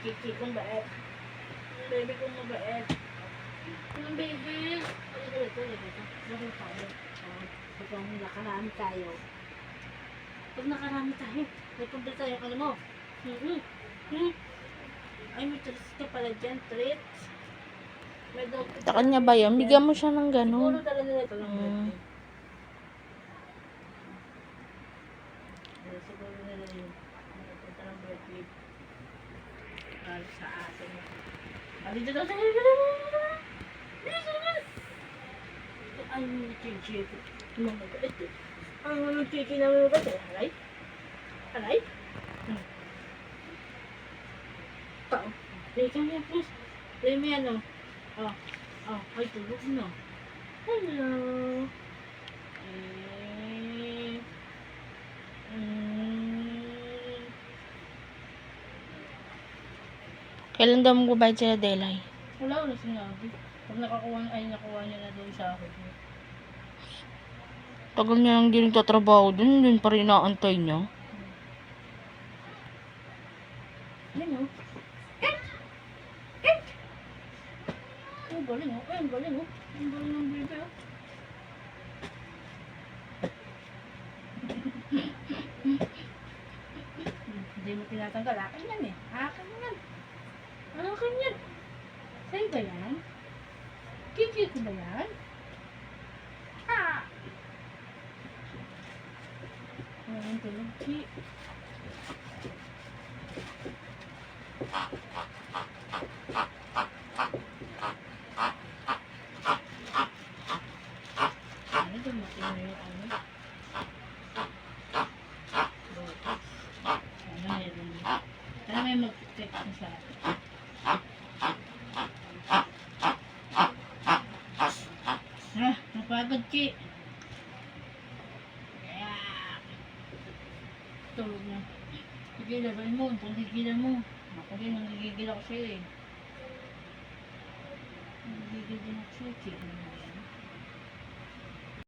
Kiki kong bait. Baby kong mabait. Ang baby. Ito. Bakit tayo? Pag nakarami tayo. Pag nakarami tayo, may punta tayo, ano mo? Ay, may treats ka pala dyan, treats. May dog. Sa kanya ba yun? Bigyan mo siya ng Siguro ganun. talaga nila ito ng birthday. Siguro nila yun. Ito ng birthday. Para sa atin. Dito daw sa ay, chichi. Mga galit eh. Ang chichi na mga galit eh. Alay? Alay? Tao. Play ka niya, please. Play mo yan, oh. Ay, tulog na. Hello. Kailan daw magbabayad sila, Delay? Wala na sinabi. Pag nakuha niya na doon sa akin. Tagal niya lang din nagtatrabaho dun. Dun pa rin inaantay niya. Yan o. Ang galing o. Ang galing o. Ang galing ng bebe o. Hindi mo tinatanggal. Akin yan eh. Akin yan. Akin yan. Sa'yo ba yan? Kiki ko ba yan? Ayan, tulog ki. Ano dumating na yung ano? Ano meron? Ano may mag-text na sa atin? Napagod ki. Tulog na. Sige, labay mo. Pagkikilan mo. Ako din, nanggigigil ako sa'yo eh. Nanggigigil din ako sa'yo.